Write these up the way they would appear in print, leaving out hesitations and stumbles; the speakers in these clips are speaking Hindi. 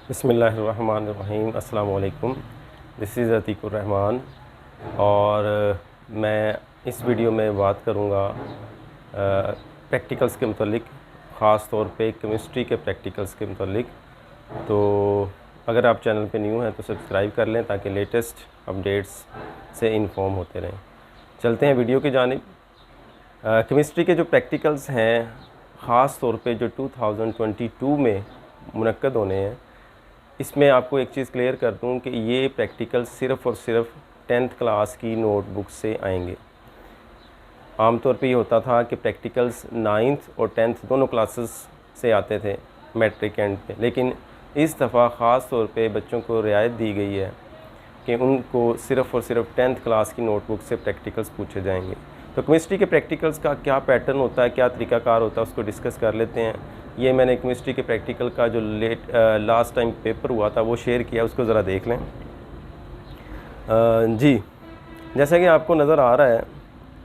बिस्मिल्लाहिर्रहमानिर्रहीम। अस्सलाम वालेकुम। दिस इज़ अतीकुर रहमान और मैं इस वीडियो में बात करूँगा प्रैक्टिकल्स के मतलब, ख़ास तौर पे केमिस्ट्री के प्रैक्टिकल्स के मतलब। तो अगर आप चैनल पे न्यू हैं तो सब्सक्राइब कर लें ताकि लेटेस्ट अपडेट्स से इन्फॉर्म होते रहें। चलते हैं वीडियो की जानिब। केमिस्ट्री के जो प्रैक्टिकल्स हैं, ख़ास तौर पे जो 2022 में मुनक्कद होने हैं, इसमें आपको एक चीज़ क्लियर कर दूं कि ये प्रैक्टिकल सिर्फ़ और सिर्फ 10th क्लास की नोटबुक से आएंगे। आमतौर पे ये होता था कि प्रैक्टिकल्स 9th और 10th दोनों क्लासेस से आते थे मैट्रिक एंड पे, लेकिन इस दफ़ा ख़ास तौर पे बच्चों को रियायत दी गई है कि उनको सिर्फ़ और सिर्फ 10th क्लास की नोटबुक से प्रैक्टिकल्स पूछे जाएंगे। तो केमिस्ट्री के प्रैक्टिकल्स का क्या पैटर्न होता है, क्या तरीक़ाकार होता है, उसको डिस्कस कर लेते हैं। ये मैंने केमिस्ट्री के प्रैक्टिकल का जो लास्ट टाइम पेपर हुआ था वो शेयर किया, उसको ज़रा देख लें। जी, जैसा कि आपको नज़र आ रहा है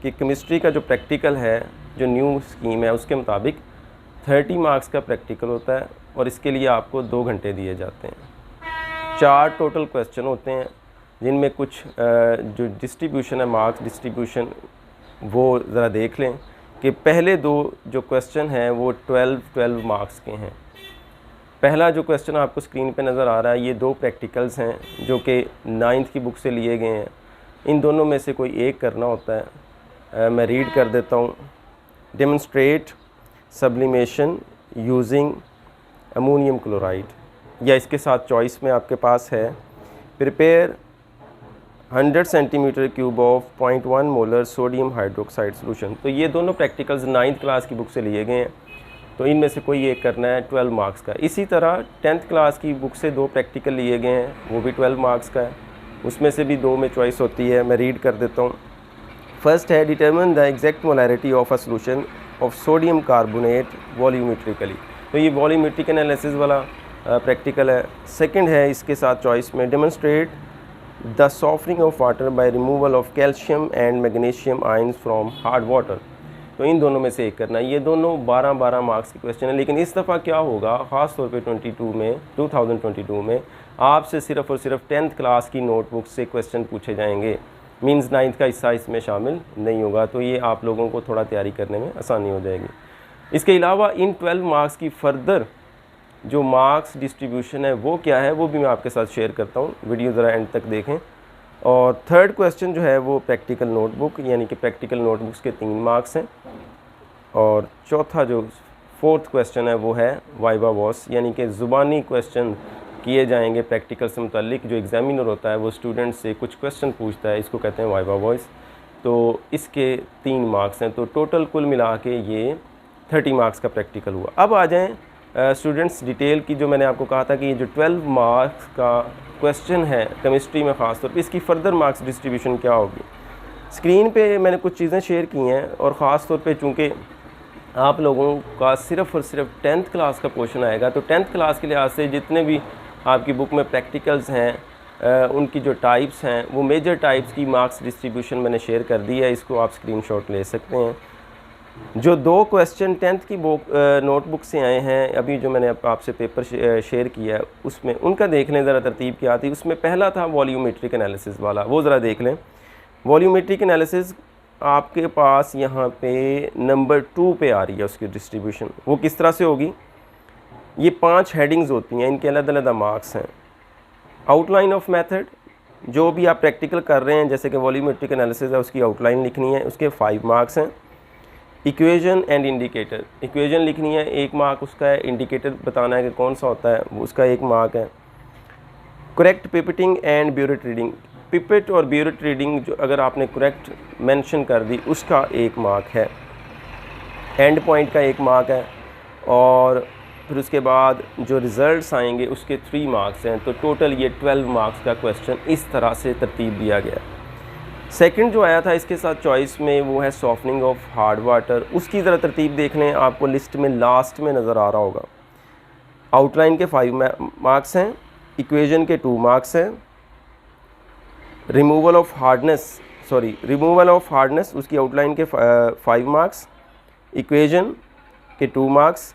कि केमिस्ट्री का जो प्रैक्टिकल है, जो न्यू स्कीम है, उसके मुताबिक 30 मार्क्स का प्रैक्टिकल होता है और इसके लिए आपको 2 घंटे दिए जाते हैं। 4 टोटल क्वेश्चन होते हैं, जिनमें कुछ जो डिस्ट्रीब्यूशन है, मार्क्स डिस्ट्रीब्यूशन, वो ज़रा देख लें कि पहले 2 जो क्वेश्चन हैं वो 12 मार्क्स के हैं। पहला जो क्वेश्चन आपको स्क्रीन पे नज़र आ रहा है, ये 2 प्रैक्टिकल्स हैं जो कि 9th की बुक से लिए गए हैं। इन दोनों में से कोई एक करना होता है। मैं रीड कर देता हूँ। Demonstrate sublimation using ammonium chloride, या इसके साथ चॉइस में आपके पास है prepare 100 centimetre cube of 0.1 molar sodium hydroxide solution. तो ये दोनों प्रैक्टिकल्स 9th क्लास की बुक से लिए गए हैं, तो इनमें से कोई एक करना है 12 मार्क्स का। इसी तरह 10th क्लास की बुक से 2 प्रैक्टिकल लिए गए हैं, वो भी 12 मार्क्स का है। उसमें से भी 2 में चॉइस होती है। मैं रीड कर देता हूँ। फर्स्ट है determine the exact molarity of a solution of sodium carbonate volumetrically. तो ये वॉल्यूमेट्रिक एनालिसिस वाला प्रैक्टिकल है। सेकेंड है इसके साथ चॉइस में demonstrate the softening of water by removal of calcium and magnesium ions from hard water. तो इन दोनों में से एक करना है। ये दोनों 12-12 मार्क्स के क्वेश्चन है, लेकिन इस दफ़ा क्या होगा, ख़ास तौर पे 2022 में आपसे सिर्फ़ और सिर्फ 10th क्लास की नोटबुक से क्वेश्चन पूछे जाएंगे। मींस 9th का हिस्सा इसमें शामिल नहीं होगा, तो ये आप लोगों को थोड़ा तैयारी करने में आसानी हो जाएगी। इसके अलावा इन 12 मार्क्स की फ़र्दर जो मार्क्स डिस्ट्रीब्यूशन है वो क्या है, वो भी मैं आपके साथ शेयर करता हूँ। वीडियो ज़रा एंड तक देखें। और थर्ड क्वेश्चन जो है वो प्रैक्टिकल नोटबुक, यानी कि प्रैक्टिकल नोटबुक्स के 3 मार्क्स हैं। और चौथा जो 4th क्वेश्चन है वो है वाइवा वॉस, यानी कि ज़ुबानी क्वेश्चन किए जाएंगे प्रैक्टिकल से मुतालिक। जो एग्ज़ामिनर होता है वो स्टूडेंट से कुछ क्वेश्चन पूछता है, इसको कहते हैं वाइवा वॉइस। तो इसके 3 मार्क्स हैं, तो टोटल कुल मिला के ये 30 मार्क्स का प्रैक्टिकल हुआ। अब आ जाएँ स्टूडेंट्स डिटेल की। जो मैंने आपको कहा था कि ये जो 12 मार्क्स का क्वेश्चन है केमिस्ट्री में ख़ास तौर पे, इसकी फ़र्दर मार्क्स डिस्ट्रीब्यूशन क्या होगी। स्क्रीन पे मैंने कुछ चीज़ें शेयर की हैं, और ख़ास तौर पे चूँकि आप लोगों का सिर्फ़ और सिर्फ 10th क्लास का पोर्शन आएगा, तो 10th क्लास के लिहाज से जितने भी आपकी बुक में प्रैक्टिकल्स हैं, उनकी जो टाइप्स हैं, वो मेजर टाइप्स की मार्क्स डिस्ट्रीब्यूशन मैंने शेयर कर दी है। इसको आप स्क्रीनशॉट ले सकते हैं। जो 2 क्वेश्चन 10th की बुक नोटबुक से आए हैं, अभी जो मैंने आपसे पेपर शेयर किया है, उसमें उनका देख लें ज़रा तरतीब क्या थी। उसमें पहला था वॉल्यूमेट्रिक एनालिसिस वाला, वो ज़रा देख लें। वॉल्यूमेट्रिक एनालिसिस आपके पास यहाँ पे नंबर 2 पे आ रही है। उसकी डिस्ट्रीब्यूशन वो किस तरह से होगी, ये 5 हेडिंग्स होती हैं, इनके अलग-अलग मार्क्स हैं। आउटलाइन ऑफ मेथड, जो भी आप प्रैक्टिकल कर रहे हैं, जैसे कि वॉल्यूमेट्रिक एनालिसिस है, उसकी आउटलाइन लिखनी है, उसके 5 मार्क्स हैं। इक्वेशन एंड इंडिकेटर, इक्वेशन लिखनी है, 1 मार्क उसका है। इंडिकेटर बताना है कि कौन सा होता है, वो उसका 1 मार्क है। Correct pipetting and burette reading, pipette और ब्यूरेट रीडिंग जो अगर आपने करेक्ट मेंशन कर दी, उसका 1 मार्क है। एंड पॉइंट का 1 मार्क है। और फिर उसके बाद जो रिज़ल्ट्स आएंगे उसके 3 मार्क्स हैं। तो टोटल ये 12 मार्क्स का क्वेश्चन इस तरह से तरतीब दिया गया। सेकंड जो आया था इसके साथ चॉइस में, वो है सॉफ्टनिंग ऑफ हार्ड वाटर। उसकी ज़रा तरतीब देख लें, आपको लिस्ट में लास्ट में नज़र आ रहा होगा। आउटलाइन के 5 मार्क्स हैं, इक्वेशन के 2 मार्क्स हैं, रिमूवल ऑफ हार्डनेस उसकी आउटलाइन के 5 मार्क्स, इक्वेशन के 2 marks,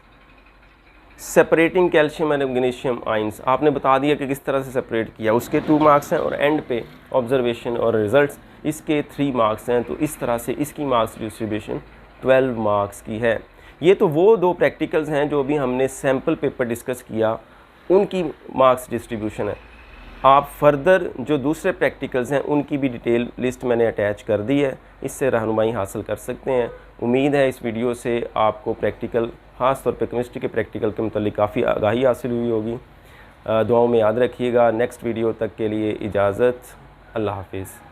separating calcium and magnesium ions, आपने बता दिया कि किस तरह से सेपरेट किया, उसके 2 मार्क्स हैं। और एंड पे ऑब्जर्वेशन और रिजल्ट्स, इसके 3 मार्क्स हैं। तो इस तरह से इसकी मार्क्स डिस्ट्रीब्यूशन 12 मार्क्स की है। ये तो वो 2 प्रैक्टिकल्स हैं जो अभी हमने सैम्पल पेपर डिस्कस किया, उनकी मार्क्स डिस्ट्रीब्यूशन है। आप फर्दर जो दूसरे प्रैक्टिकल्स हैं उनकी भी डिटेल लिस्ट मैंने अटैच कर दी है, इससे रहनुमाई हासिल कर सकते हैं। उम्मीद है इस वीडियो से आपको प्रैक्टिकल, ख़ास तौर पे केमिस्ट्री के प्रैक्टिकल के मतलब काफ़ी आगाही हासिल हुई होगी। दुआओं में याद रखिएगा। नेक्स्ट वीडियो तक के लिए इजाज़त, अल्लाह हाफिज़।